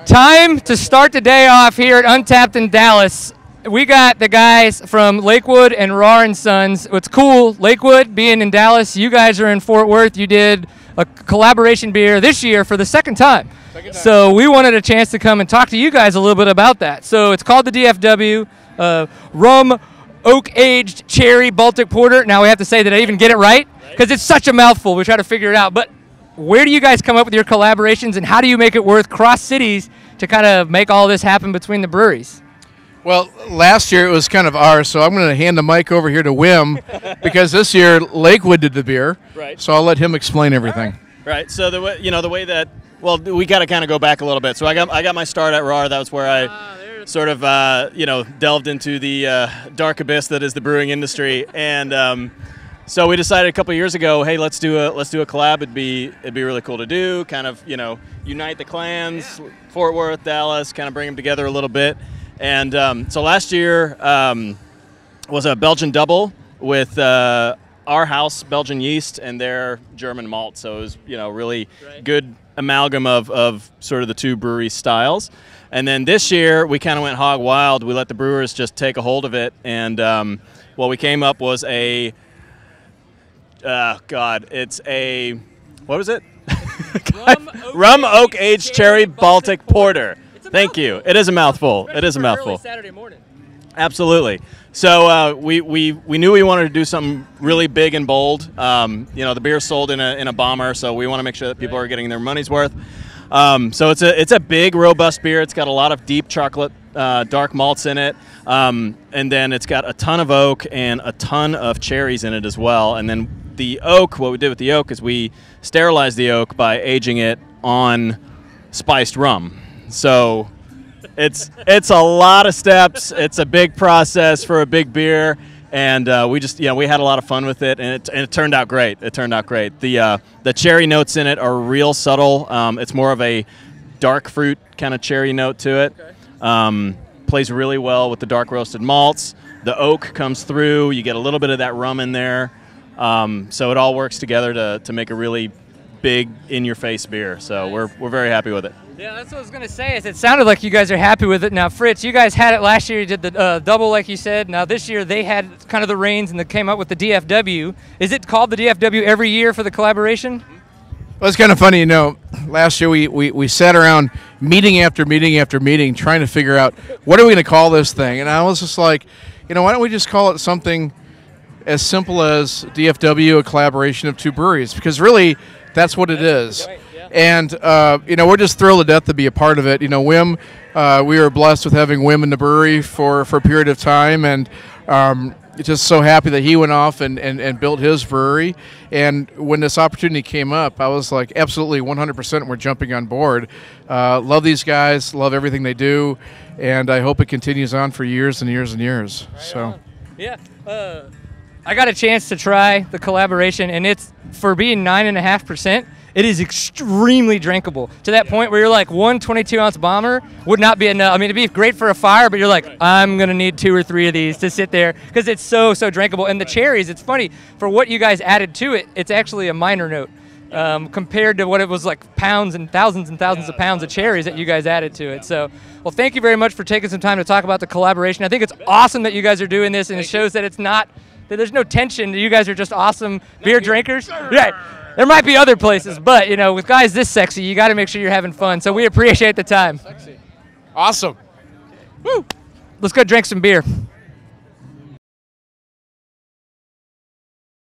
Time to start the day off here at Untapped in Dallas. We got the guys from Lakewood and Rahr and Sons. What's cool, Lakewood being in Dallas, you guys are in Fort Worth. You did a collaboration beer this year for the second time. So we wanted a chance to come and talk to you guys a little bit about that. So it's called the DFW, Rum Oak-Aged Cherry Baltic Porter. Now we have to say that I even get it right because it's such a mouthful. We try to figure it out. But where do you guys come up with your collaborations, and how do you make it work cross cities to kind of make all this happen between the breweries? Well, last year it was kind of ours, so I'm going to hand the mic over here to Wim because this year Lakewood did the beer. Right. So I'll let him explain everything. Right. So the way that, well, we got to kind of go back a little bit. So I got my start at Rahr. That was where I sort of delved into the dark abyss that is the brewing industry, and so we decided a couple of years ago, hey, let's do a collab. It'd be really cool to do. Kind of unite the clans, Fort Worth, Dallas, kind of bring them together a little bit. And so last year was a Belgian double with our house Belgian yeast and their German malt. So it was really good amalgam of sort of the two brewery styles. And then this year we kind of went hog wild. We let the brewers just take a hold of it, and what we came up was a it's a, what was it? Rum Oak-Aged Cherry Baltic Porter. Thank you. It is a mouthful. It is a mouthful. Saturday morning. Absolutely. So we knew we wanted to do something really big and bold. The beer's sold in a bomber, so we want to make sure that people are getting their money's worth. So it's a big, robust beer. It's got a lot of deep chocolate, dark malts in it, and then it's got a ton of oak and a ton of cherries in it as well. And then the oak, what we did with the oak is we sterilized the oak by aging it on spiced rum. So it's a lot of steps. It's a big process for a big beer, and we just we had a lot of fun with it, and it turned out great. It turned out great. The cherry notes in it are real subtle. It's more of a dark fruit kind of cherry note to it. Okay. Plays really well with the dark roasted malts. The oak comes through. You get a little bit of that rum in there. So it all works together to make a really big, in-your-face beer. So we're very happy with it. Yeah, that's what I was going to say. Is it sounded like you guys are happy with it. Now, Fritz, you guys had it last year. You did the double, like you said. Now, this year they had kind of the reins and they came up with the DFW. Is it called the DFW every year for the collaboration? Well, it's kind of funny, last year we sat around meeting after meeting after meeting trying to figure out what are we going to call this thing. And I was just like, why don't we just call it something as simple as DFW, a collaboration of two breweries? Because really, that's what it is. And, we're just thrilled to death to be a part of it. Wim, we were blessed with having Wim in the brewery for a period of time, and just so happy that he went off and built his brewery. And when this opportunity came up, I was like, absolutely 100% we're jumping on board. Love these guys, love everything they do, and I hope it continues on for years and years and years. So, yeah. I got a chance to try the collaboration, and it's, for being 9.5%, it is extremely drinkable, to that point where you're like, one 22-ounce bomber would not be enough. I mean, it'd be great for a fire, but you're like, I'm going to need 2 or 3 of these to sit there because it's so drinkable. And the cherries, it's funny, for what you guys added to it, it's actually a minor note compared to what it was like pounds and thousands of pounds of cherries that you guys added to it. So, well, thank you very much for taking some time to talk about the collaboration. I think it's awesome that you guys are doing this, and it shows that it's not, that there's no tension. You guys are just awesome beer drinkers. Yeah. There might be other places, but, with guys this sexy, you got to make sure you're having fun. So we appreciate the time. awesome. Woo! Let's go drink some beer.